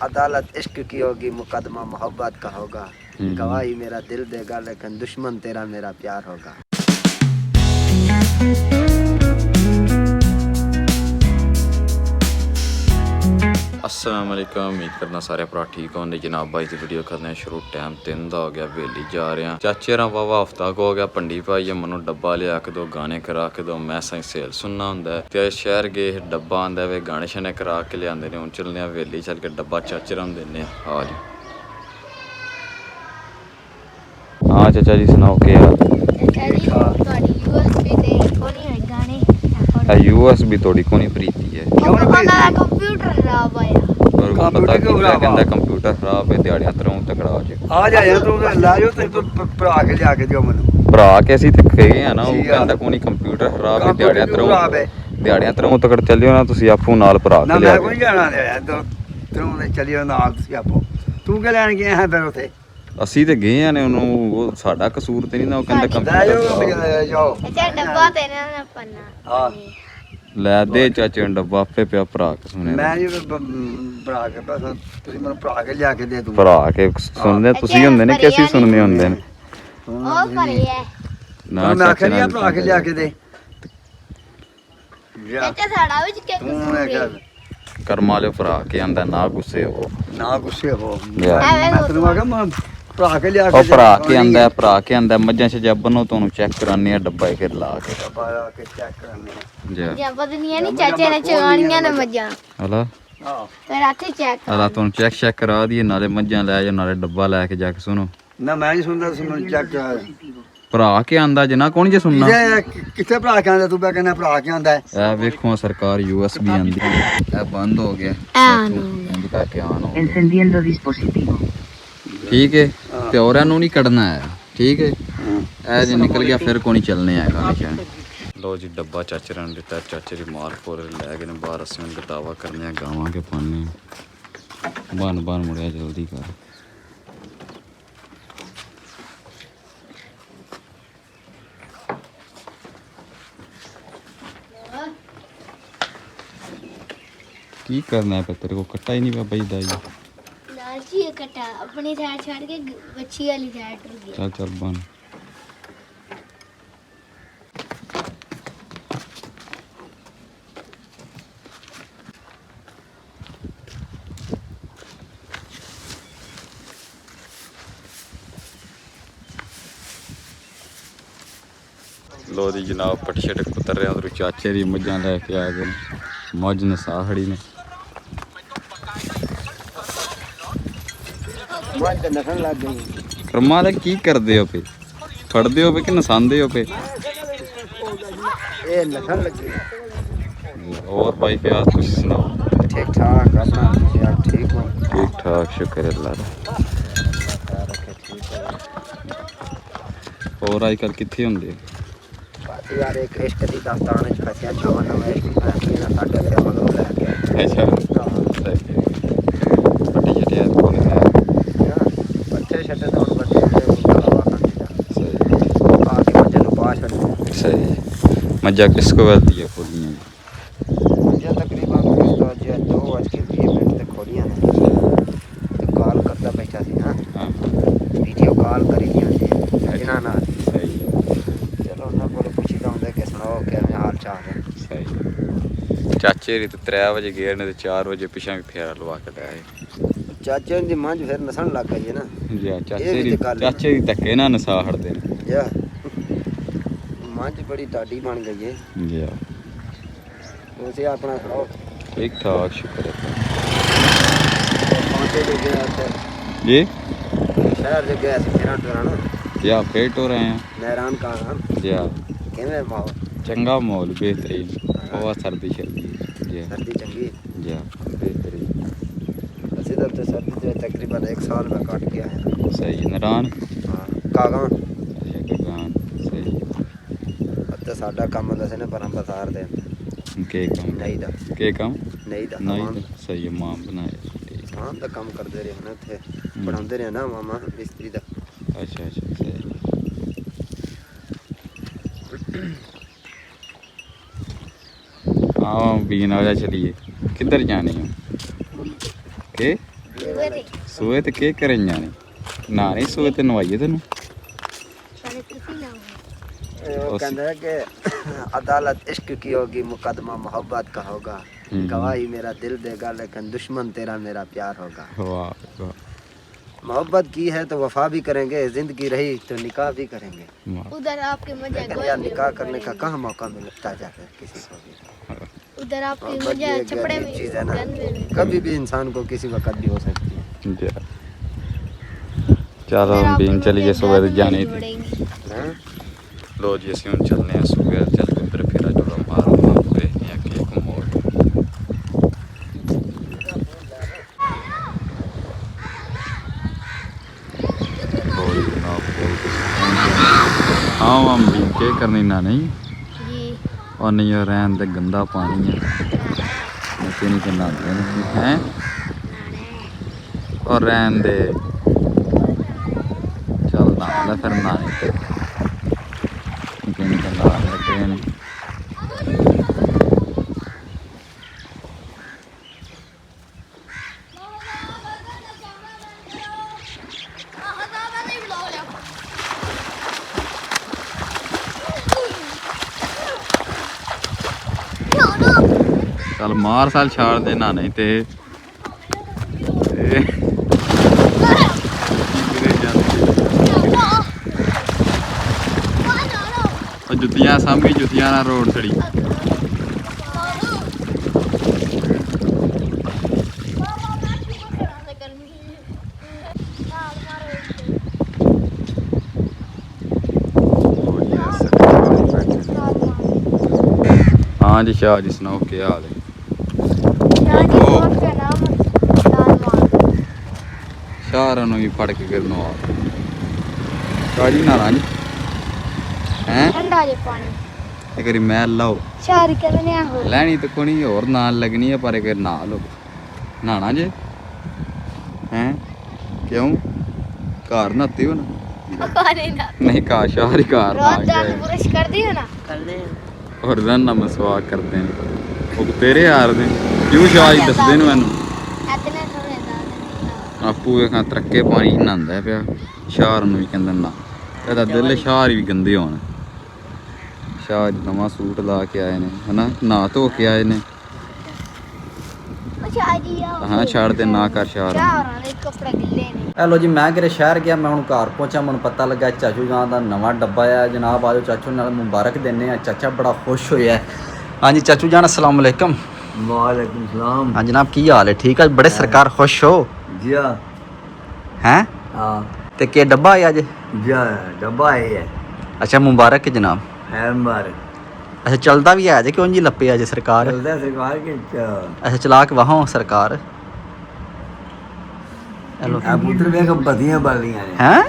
अदालत इश्क की होगी, मुकदमा मोहब्बत का होगा, गवाही मेरा दिल देगा लेकिन दुश्मन तेरा मेरा प्यार होगा। अस्सलाम वालेकुम, उम्मीद करना सारे भरा ठीक होंगे जनाब। भाई की वीडियो करने शुरू। टाइम 3 का हो गया, वेली जा रहे हैं चाचे रा वावा हफ्ता को हो गया। पंडी भाई मनु डब्बा लिया के दो, गाने करा के दो, मैं सेल सुनना होंगे ते शहर गए डब्बा आंदा वे, गाने शाने करा के लिया ने। हूँ चलने वेली चल के डब्बा चाचे रा देने। हाँ जी, हाँ चाचा जी सुनाओ क्या USB थोड़ी कोनी प्रीति है। कंप्यूटर खराब आया। पता कि कहंदा कंप्यूटर खराब है, दिहाड़ियां तरह तकड़ा हो जाए। आ जा यार तू ला जो ते तू भरा के लिया के दियो मनु। भरा के ਅਸੀਂ ਤੇ ਗਏ ਆ ਨਾ, ਉਹ ਕਹਿੰਦਾ ਕੋਨੀ ਕੰਪਿਊਟਰ ਖਰਾਬ ਹੈ, ਦਿਹਾੜੀਆਂ ਤਰ੍ਹਾਂ ਤੱਕ ਚੱਲਿਓ ਨਾ ਤੁਸੀਂ ਆਪੂ ਨਾਲ ਭਰਾ ਕੇ ਲਿਆ। ਮੈਂ ਕੋਈ ਜਾਣਾ ਯਾਰ ਤੂੰ ਨੇ ਚੱਲਿਓ ਨਾਲ ਤੁਸੀਂ ਆਪੂ। ਤੂੰ ਕਿ ਲੈਣ ਗਿਆ ਹੈ ਫਿਰ ਉਥੇ? ਅਸੀਂ ਤੇ ਗਏ ਆ ਨੇ, ਉਹਨੂੰ ਉਹ ਸਾਡਾ ਕਸੂਰ ਤੇ ਨਹੀਂ ਨਾ, ਉਹ ਕਹਿੰਦਾ ਕੰਪਿਊਟਰ ਅੱਛਾ ਡੱਬਾ ਤੇ ਨਾ ਪੰਨਾ। ਹਾਂ ਲੈ ਦੇ ਚਾਚੇ ਨੂੰ ਡੱਬਾ, ਆਪੇ ਪਿਆ ਭਰਾ ਕੇ ਸੁਣੇ। ਮੈਂ ਜੀ ਭਰਾ ਕੇ ਬਸ ਤੁਸੀਂ ਮੈਨੂੰ ਭਰਾ ਕੇ ਲਿਆ ਕੇ ਦੇ ਦੂੰ। ਭਰਾ ਕੇ ਸੁਣਦੇ ਤੁਸੀਂ ਹੁੰਦੇ ਨੇ ਕਿ ਅਸੀਂ ਸੁਣਨੇ ਹੁੰਦੇ ਨੇ? ਉਹ ਭਰੀ ਹੈ ਨਾ ਮੈਂ ਆਖਿਆ ਨਹੀਂ ਭਰਾ ਕੇ ਲਿਆ ਕੇ ਦੇ। ਚਾਚਾ ਸਾਡਾ ਵਿੱਚ ਕੀ ਕਸੂਰ ਹੈ? ਕਰਮਾ ਲਿਓ ਭਰਾ ਕੇ ਆਂਦਾ, ਨਾ ਗੁੱਸੇ ਹੋ ਨਾ ਗੁੱਸੇ ਹੋ। ਲਿਆ। ਮੈਂ ਤੈਨੂੰ ਆਖਿਆ ਮੈਂ ਭਰਾ ਕੇ ਲਿਆ ਕੇ ਉਹ ਭਰਾ ਕੇ ਆਂਦਾ, ਭਰਾ ਕੇ ਆਂਦਾ ਮੱਝਾਂ ਸ਼ਜਾਬਨ ਨੂੰ ਤੁਹਾਨੂੰ ਚੈੱਕ ਕਰਾਨੀ ਆ ਡੱਬਾ ਹੀ ਫਿਰ ਲਾ ਕੇ ਡੱਬਾ ਕੇ ਚੈੱਕ ਕਰਨੇ ਜਾ। ਜਾਂ ਪਤਾ ਨਹੀਂ ਚਾਚੇ ਨੇ ਚਗਾਣੀਆਂ ਨੇ ਮੱਝਾਂ। ਹਲਾ ਹਾਂ ਫਿਰ ਆਥੇ ਚੈੱਕ ਹਲਾ ਤੁਹਾਨੂੰ ਚੈੱਕ ਕਰਾ ਦਈਏ, ਨਾਲੇ ਮੱਝਾਂ ਲੈ ਜਾ, ਨਾਲੇ ਡੱਬਾ ਲੈ ਕੇ ਜਾ ਕੇ ਸੁਣੋ। ਨਾ ਮੈਂ ਨਹੀਂ ਸੁਣਦਾ, ਤੁਸੀਂ ਮੈਨੂੰ ਚੈੱਕ ਭਰਾ ਕੇ ਆਂਦਾ ਜਨਾ, ਕੌਣ ਜੇ ਸੁਣਨਾ? ਕਿੱਥੇ ਭਰਾ ਕੇ ਆਂਦਾ? ਤੂੰ ਬੈ ਕਹਿੰਦਾ ਭਰਾ ਕੇ ਆਂਦਾ। ਇਹ ਵੇਖੋ ਸਰਕਾਰ USB ਆਂਦੀ, ਇਹ ਬੰਦ ਹੋ ਗਿਆ। ਬੰਦ ਕਰਕੇ ਆਨ ਹੋ encendiendo dispositivo। ਠੀਕ ਹੈ, ਤੇ ਔਰਾਂ ਨੂੰ ਨਹੀਂ ਕੱਢਣਾ ਹੈ। ਠੀਕ ਹੈ, ਇਹ ਜੇ ਨਿਕਲ ਗਿਆ ਫਿਰ ਕੋਈ ਨਹੀਂ ਚੱਲਣੇ ਹੈਗਾ ਨਿਸ਼ਾਨ। ਲੋ ਜੀ ਡੱਬਾ ਚਾਚੇ ਰਾਂ ਦਿੱਤਾ, ਚਾਚੇ ਦੀ ਮਾਰ ਕੋਲ ਲੈ ਗਏ ਨੇ ਬਾਹਰ। ਅਸੀਂ ਹੁਣ ਗਟਾਵਾ ਕਰਨੇ ਆ, ਗਾਵਾਂ ਕੇ ਪਾਣੇ ਬਨ ਮੁੜਿਆ ਜਲਦੀ ਕਰ। की करना है तेरे को? कट्टा ही नहीं पाया भाई दाई। लालची है कटा, अपनी साइड छोड़ के बच्ची वाली साइड रुक गया। चल बन। लो जी जनाब, पट शटक उतर रहे हैं उधर। चाचे दी मझां लैके आ गए, मझ नसा खड़ी ने। नसन लग गई। कर्मा दे की करदे हो पे? फड़दे हो पे कि नसांदे हो पे? ए नसन लग गई। और भाई प्यास कुछ सुनाओ। ठीक ठाक, अपना यार ठीक हो? ठीक ठाक, शुक्र अल्लाह दा। और आजकल कित्थे हुंदे? यार एक इश्क दी दास्तान च फसिया, छावा नवा इश्क फैसले ना साडे से मगरों लैके। अच्छा पट्टी छटिया कोई है बच्चे छटे तो हुण बच्चे गलावा सही। आके मजे नु पा छड़े। सही। मज्जा किसको वेलती है खोलियां? मजे तकरीबन 2:20 ते खोलियां ने। तो कॉल करता बैठा सी ना। हां वीडियो कॉल करी दियां जिना ना। सही। चलो ना कोले पुछीदा हुंदा कि सुनाओ किवें हाल चाल है। सही। चाचे री तो 3 बजे गए ने, 4 बजे पिछा भी फेरा लवा के लाए। चाचे दी मंझ फिर नसन लग गई है ना। जी चाचे दी धक्के ना नसा हटदे ने। या मंझ बड़ी टाडी बन गई है। जी उसे अपना सुनाओ। ठीक ठाक, शुक्र है। पहुंचे जो गया थे जी शहर जो गया थे फेरा टुराना। क्या पेट हो रहे हैं? नहरान कहाँ जी किवें माहौल? चंगा माहौल, बेहतरीन। बहुत सर्दी चलती जी सर्दी चंगी जी बेहतरीन। ਅਸੀਂ ਤਾਂ ਸਰਦੀ ਦੇ ਤਕਰੀਬਨ 1 ਸਾਲ ਮੈਂ ਕੱਟ ਗਿਆ ਹੈ। सही। नारायण ਹਾਂ ਕਾਗਾ गान सही। ਅਤੇ ਸਾਡਾ ਕੰਮ ਹੁੰਦਾ ਸੀ ਨਾ ਪਰਾਂ ਬਸਾਰ ਦੇ के कम ਨਹੀਂ ਦਾ के कम ਨਹੀਂ ਦਾ नहीं सही है, मां बनाया। ठीक। ਹਾਂ ਦਾ ਕੰਮ ਕਰਦੇ ਰਹੇ ਨਾ ਉੱਥੇ ਬਣਾਉਂਦੇ ਰਹੇ ਨਾ ਮਾਮਾ ਮਿਸਤਰੀ ਦਾ। अच्छा सही। हाँ बीन आ जा, चलिए किधर जाने हो? के ਸੂਏ ਤੇ ਸੂਏ ਤੇ ਕੀ ਕਰੀਆਂ ਨੇ ਨਾ ਨਹੀਂ ਸੂਏ ਤੇ ਨਵਾਈਏ ਤੈਨੂੰ ਸਾਰੇ ਤੁਸੀਂ ਲਾਓ वो कहता है कि अदालत इश्क की होगी मुकदमा मोहब्बत का होगा गवाही मेरा दिल देगा लेकिन दुश्मन तेरा मेरा प्यार होगा ਵਾਹ ਵਾਹ मोहब्बत की है तो वफा भी करेंगे जिंदगी रही तो निकाह भी करेंगे ਵਾਹ। उधर आपके मजा लेकिन यार निकाह करने का कहाँ मौका मिलता जाकर किसी को भी उधर आपके मोहब्बत मजा ये एक छपड़े अजीब में चीज है ना गन में कभी भी इंसान को किसी वक्त भी हो सकती है ਜਾ ਚਲੋ ਹੁਣ ਬੀਨ ਚਲੀਏ ਸੂਏ ਤੇ ਜਾਣੇ ਤੇ हैं? ਲੋ ਜੀ ਅਸੀਂ ਹੁਣ ਚੱਲਨੇ ਆ ਸੂਏ ਚੱਲ ਕੇ ਉਧਰ ਫੇਰਾ ਜੋੜਾ ਮਾਰਨਾ ਵੇਖਨੇ ਆ ਕੀ ਘੁੰਮੋੜ ਹਾਂ ਹਮ ਵੀ ਕੀ ਕਰਨੀ ਨਾ ਨਹੀਂ जी ਉਹ ਨਹੀਂ ਉਹ ਰਹਿਣ ਦੇ ਗੰਦਾ ਪਾਣੀ ਹੈ ਨੱਕੇ ਨਹੀਂ ਕਿੰਨਾ ਹੈ ਉਹ ਰਹਿਣ ਦੇ ਚੱਲ ਨਾ ਲੈ ਫਿਰ ਨਾ ਨਹੀਂ ਕਿੰਨੀ ਕਿੰਨਾ ਲੱਗੇ ਨੇ ਚੱਲ ਮਾਰ ਸਾਲ ਛਾੜ ਦੇ ਨਾ ਨਹੀਂ ਤੇ ਉਹ ਜੁੱਤੀਆਂ ਸਾਂਭੀ ਜੁੱਤੀਆਂ ਨਾਲ ਰੋਡ ਚੜੀ ਹਾਂ ਜੀ ਸ਼ਾਹ ਜੀ ਸੁਣਾਓ ਕੀ ਹਾਲ ਹੈ ਸ਼ਾਹਰਾਂ ਨੂੰ ਵੀ ਫੜ ਕੇ ਕਰਨੋ ਆ ਕਾਜੀ ਨਾ ਜੀ ਹੈ ठंडा जे पानी ਇੱਕ ਵਾਰੀ ਮੈਲ ਲਾਓ शारी करने हो ਲੈਣੀ ਤਾਂ ਕੋਈ ਹੋਰ ਨਾਲ ਲੱਗਣੀ ਹੈ ਪਰ ਇੱਕ ਵਾਰੀ ਨਾ ਲਓ ਨਹਾਣਾ ਜੇ ਹੈ ਕਿਉਂ ਘਰ ਨਹਾਤੇ ਹੋ ਨਾ पानी ना नहीं कहा शहरी कार ना रोज दांत ब्रश कर दियो ना और रन मसवाक करते हैं वो तेरे यार ने क्यों शाही दसदे ने मैनू इतने थोड़े दांत आपू ਵੇਖਾਂ ਤਰੱਕੇ ਪਾਣੀ ਨਹਾਉਂਦਾ ਪਿਆ ਸ਼ਾਹਰ ਨੂੰ ਵੀ ਕਹਿੰਦਾ ਨਾ ਇਹਦਾ ਦਿਲ ਸ਼ਾਹਰ ਵੀ ਗੰਦੇ ਹੋਣ ਸ਼ਾਹਰ ਨਵਾਂ ਸੂਟ ਲਾ ਕੇ ਆਏ ਨੇ ਹਨਾ ਨਹਾ ਧੋ ਕੇ ਆਏ ਨੇ अच्छा जी आओ ਹਾਂ ਛੱਡ ਦੇ ਨਾ ਕਰ ਸ਼ਾਹਰ शार वाले कपड़े गिल्ले ने ਹੈਲੋ ਜੀ ਮੈਂ ਕਿਹੜੇ ਸ਼ਹਿਰ ਗਿਆ ਮੈਂ ਹੁਣ ਘਰ ਪਹੁੰਚਾ ਮੈਨੂੰ ਪਤਾ ਲੱਗਾ ਚਾਚੂ ਜਾਨ ਦਾ ਨਵਾਂ ਡੱਬਾ ਆ ਜਨਾਬ ਆਜੋ ਚਾਚੂ ਨਾਲ ਮੁਬਾਰਕ ਦਿੰਨੇ ਆ ਚਾਚਾ ਬੜਾ ਖੁਸ਼ ਹੋਇਆ ਹਾਂਜੀ ਚਾਚੂ ਜਾਨ अस्सलाम वालेकुम वालेकुम सलाम हाँ जनाब की हाल है ठीक है बड़े सरकार खुश हो जी हाँ हैं हाँ ते के डब्बा आया जे जी डब्बा है अच्छा मुबारक है जनाब है मुबारक अच्छा चलता भी है जे क्यों जी लपे आ जे सरकार चलता है सरकार के अच्छा चला के वहाँ सरकार हेलो पुत्र वे बदियां बलियां ने हैं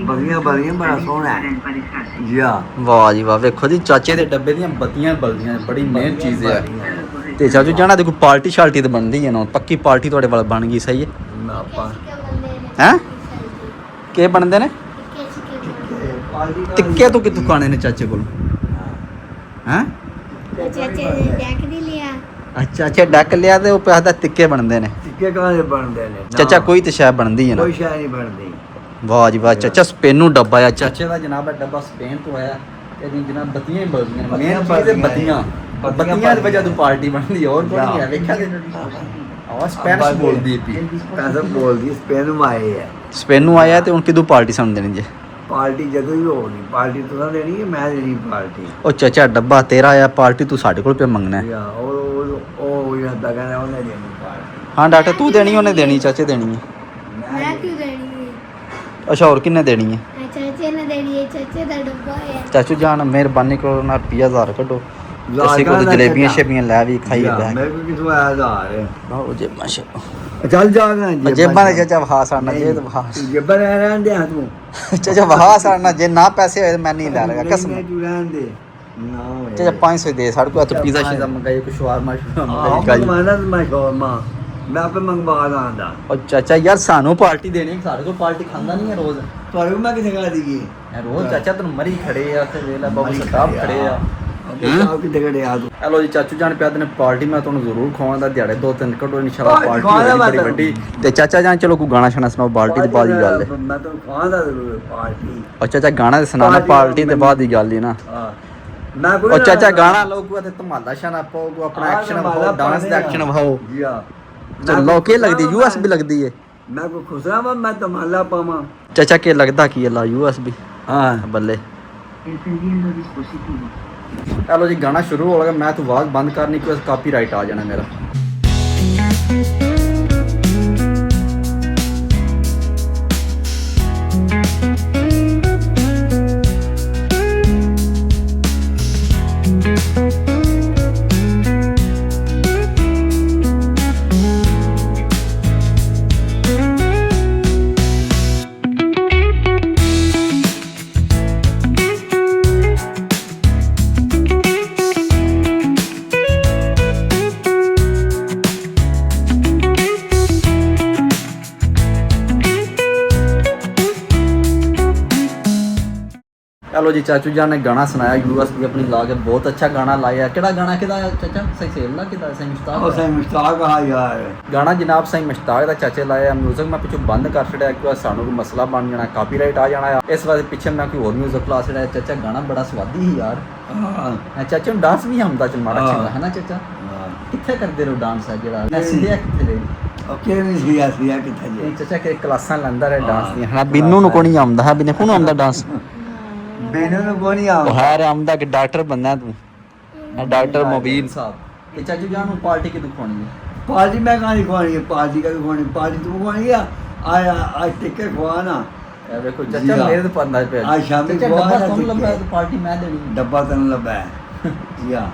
बदियां बलियां बड़ा सोहना है जी हाँ वाह जी वाह वेखो जी चाचे दे डब्बे दियां बत्तियां बलदियां बड़ी मेहनत चीज़ है ते चाचू जाना देखो पार्टी शाल्टी तो बनती है ना पक्की पार्टी थोड़े वाल बन गई सही है हैं के बनते ने टिक्के तो कितों खाने ने चाचे को हैं चाचे देख नहीं लिया अच्छा अच्छा डक लिया ते वो पैसा टिक्के बनते ने टिक्के कहाँ बनते ने चाचा कोई तो शायद बनती है ना कोई शाय नहीं बनती वाह जी वाह चाचा स्पेनू डब्बा है चाचे का जनाब डब्बा स्पेन तो आया ते जनाब बत्तियां ही बलदियां ने मेन चीज है बत्तियां बत्तियां ਦੀ ਵਜ੍ਹਾ ਤੋਂ ਪਾਰਟੀ ਬਣਦੀ ਹੋਰ ਕੋਈ ਨਹੀਂ ਹੈ ਵੇਖਿਆ ਤੇ ਆਵਾਜ਼ ਸਪੈਨਿਸ਼ ਬੋਲਦੀ ਹੈ ਪੀ पैसा बोल दी स्पेन में आए है ਸਪੇਨੂ ਆਇਆ ਤੇ ਹੁਣ ਕਿਦੋਂ ਪਾਰਟੀ ਸਾਨੂੰ ਦੇਣੀ ਜੇ पार्टी जदों भी होनी पार्टी तो देनी है मैं देनी पार्टी ਉਹ ਚਾਚਾ ਡੱਬਾ ਤੇਰਾ ਆਇਆ ਪਾਰਟੀ ਤੂੰ ਸਾਡੇ ਕੋਲ ਪਿਆ ਮੰਗਣਾ ਹੈ या ओ यादा कहना उन्हें देनी पार्टी ਹਾਂ ਡਾਕਟਰ ਤੂੰ ਦੇਣੀ ਉਹਨੇ ਦੇਣੀ ਚਾਚੇ ਦੇਣੀ ਹੈ मैं क्यों देनी है ਅੱਛਾ ਹੋਰ ਕਿੰਨੇ ਦੇਣੀ ਹੈ चाचे ने देनी है चाचे दा डब्बा है ਚਾਚੂ ਜਾਨ ਮਿਹਰਬਾਨੀ ਕਰੋ ਨਾ 20000 ਕੱਢੋ ਅਸੀਂ ਕੋਲ ਜਲੇਬੀਆਂ ਸ਼ੇਬੀਆਂ ਲੈ ਵੀ ਖਾਈ ਬੈ मेरे को किस हजार है ਬਾਹੋ ਜੇ ਮਾਸ਼ਾ चल जाना ਜੇਬਾਂ ਦੇ ਚਾਚਾ ਵਹਾ ਸਾੜਨਾ ਜੇ ਤੇ ਵਹਾ जेबा रहन दे तू ਚਾਚਾ ਵਹਾ ਸਾੜਨਾ ਜੇ ਨਾ ਪੈਸੇ ਹੋਏ ਤਾਂ ਮੈਂ ਨਹੀਂ ਲੈ ਲਗਾ ਕਸਮ तू रहन दे ना ਚਾਚਾ 500 ਦੇ ਸਾਡੇ ਕੋਲ ਤਾਂ ਪੀਜ਼ਾ ਸ਼ੀਜ਼ਾ ਮੰਗਾਈ ਕੋਈ ਸ਼ਵਾਰਮਾ ਮੰਗਾਈ माना मैं शोरमा मैं आपे मंगवा आंदा ਉਹ ਚਾਚਾ ਯਾਰ ਸਾਨੂੰ ਪਾਰਟੀ ਦੇਣੀ ਸਾਡੇ ਕੋਲ ਪਾਰਟੀ ਖਾਂਦਾ ਨਹੀਂ ਹੈ ਰੋਜ਼ पर मैं किसे कह दी ਰੋਜ਼ ਚਾਚਾ ਤੈਨੂੰ ਮਰੀ ਖੜੇ ਆ ਤੇ ਵੇਲਾ ਬਾਬੂ ਸਾਹਿਬ ਖੜੇ ਆ ਆਪ ਕਿਤੇ ਗੜੇ ਆ ਤੂੰ ਹੈਲੋ ਜੀ ਚਾਚੂ ਜਾਨ ਪਿਆ ਨੇ ਪਾਰਟੀ ਮੈਂ ਤੁਹਾਨੂੰ ਜ਼ਰੂਰ ਖਵਾਉਂਦਾ ਦਿਹਾੜੇ 2-3 ਕੱਢੋ ਇਨਸ਼ਾਅੱਲਾ ਖਵਾਉਂਦਾ ਪਾਰਟੀ ਮੈਂ ਬੜੀ ਤੁਹਾਨੂੰ। ਵੱਡੀ ਤੇ ਚਾਚਾ ਜਾਨ ਚਲੋ ਕੋਈ ਗਾਣਾ ਸ਼ਾਣਾ ਸੁਣਾਓ ਪਾਰਟੀ ਤੋਂ ਬਾਅਦ ਦੀ ਗੱਲ ਹੈ ਮੈਂ ਤਾਂ ਖਵਾਉਂਦਾ ਜ਼ਰੂਰ ਪਾਰਟੀ ਉਹ ਚਾਚਾ ਗਾਣਾ ਤੇ ਸੁਣਾਣਾ ਪਾਰਟੀ ਤੇ ਬਾਅਦ ਦੀ ਗੱਲ ਹੀ ਨਾ ਹਾਂ ਮੈਂ ਕੋਈ ਉਹ ਚਾਚਾ ਗਾਣਾ ਲੋਗੂ ਤੇ ਧਮਾਲਾ ਸ਼ਾਨਾ ਪਾਓ ਆਪਣਾ ਐਕਸ਼ਨ ਵਿਖਾਓ ਡਾਂਸ ਦਾ ਐਕਸ਼ਨ ਵਿਖਾਓ ਜੀ ਆ ਚੱਲੋ ਕੀ ਲੱਗਦੀ ਯੂਐਸਬੀ ਲੱਗਦੀ ਹੈ ਮੈਂ ਕੋ ਖੁਸਰਾ ਮੈਂ ਤਮਾਲਾ ਪਾਵਾਂ ਚਾਚਾ ਕੀ ਲੱਗਦਾ ਕੀ ਹੈ ਲਾ ਯੂਐਸਬੀ ਹਾਂ ਬੱਲੇ ਚਲੋ ਜੀ ਗਾਣਾ ਸ਼ੁਰੂ ਹੋ ਗਿਆ ਮੈਂ ਤਾਂ ਆਵਾਜ਼ ਬੰਦ ਕਰਨੀ ਕਿਉਂਕਿ ਕਾਪੀਰਾਈਟ ਆ ਜਾਣਾ ਮੇਰਾ ਚਲੋ ਜੀ ਚਾਚੂ ਜਾਨ ਨੇ ਗਾਣਾ ਸੁਣਾਇਆ ਯੂਐਸਬੀ ਆਪਣੀ ਲਾ ਕੇ ਬਹੁਤ ਅੱਛਾ ਗਾਣਾ ਲਾਇਆ ਕਿਹੜਾ ਗਾਣਾ ਕਿਹਦਾ ਚਾਚਾ ਸਹੀ ਸੇਲਾ ਕਿਹਦਾ ਸਹੀ ਮੁਸ਼ਤਾਕ ਉਹ ਸੇ ਮੁਸ਼ਤਾਕ ਆ ਯਾਰ ਗਾਣਾ ਜਨਾਬ ਸਹੀ ਮੁਸ਼ਤਾਕ ਦਾ ਚਾਚੇ ਲਾਇਆ ਮਿਊਜ਼ਿਕ ਮੈਂ ਪਿੱਛੋਂ ਬੰਦ ਕਰ ਛੜਿਆ ਕਿਉਂਕਿ ਸਾਨੂੰ ਕੋਈ ਮਸਲਾ ਬਣ ਜਾਣਾ ਕਾਪੀਰਾਈਟ ਆ ਜਾਣਾ ਆ ਇਸ ਵਾਰ ਪਿੱਛੇ ਮੈਂ ਕੋਈ ਹੋਰ ਮਿਊਜ਼ਿਕ ਲਾ ਛੜਿਆ ਚਾਚਾ ਗਾਣਾ ਬੜਾ ਸਵਾਦੀ ਸੀ ਯਾਰ ਹਾਂ ਚਾਚਾ ਨੂੰ ਡਾਂਸ ਵੀ ਆਉਂਦਾ ਚਲ ਮਾੜਾ ਚੰਗਾ ਹੈ ਨਾ ਚਾਚਾ ਕਿੱਥੇ ਕਰਦੇ ਰਹੋ ਡਾਂਸ ਆ ਜਿਹੜਾ ਮੈਂ ਸਿੱਧਿਆ ਕਿੱਥੇ ਰਹੇ ਓਕੇ ਨਹੀਂ ਸੀ ਕਿੱਥੇ ਇਹ ਜੇ ਚਾਚਾ ਕਿ ਕਲਾਸਾਂ ਲੈਂਦਾ ਰਿਹਾ ਡਾਂਸ ਦੀਆਂ ਹਾਂ ਬਿੰਨੂ ਨੂੰ ਕੋਈ ਨਹੀਂ ਆਉਂਦਾ ਹੈ ਬਿੰਨੂ ਨੂੰ ਆਉਂਦਾ ਡਾਂਸ ਬੇਨੂ ਨੂੰ ਕੋਣੀ ਆ ਉਹ ਹੈ ਆਉਂਦਾ ਕਿ ਡਾਕਟਰ ਬੰਦਾ ਤੂੰ ਡਾਕਟਰ ਮੁਬੀਨ ਸਾਹਿਬ ਤੇ ਚਾਚੂ ਜਾਨ ਨੂੰ ਪਾਰਟੀ ਕਿਦੋਂ ਖਵਾਉਣੀ ਹੈ ਪਾਰਟੀ ਮੈਂ ਕਹਾਂ ਖਵਾਣੀ ਹੈ ਪਾਰਟੀ ਕਾ ਖਵਾਣੀ ਪਾਰਟੀ ਤੂੰ ਖਵਾਣੀ ਆ ਆ ਟਿੱਕੇ ਖਵਾਣਾ ਇਹ ਵੇਖੋ ਚਾਚਾ ਮੇਰੇ ਤੇ ਪੰਦਾ ਪਿਆ ਆ ਸ਼ਾਮੀ ਚਾਚਾ ਖਵਾ ਡੱਬਾ ਨਾ ਤੁਹਾਨੂੰ ਟਿੱਕੇ। ਲੱਭਾ ਪਾਰਟੀ ਮੈਂ ਦੇਣੀ ਡੱਬਾ ਤੈਨੂੰ ਲੱਭਾ ਹੈ ਜੀ ਆ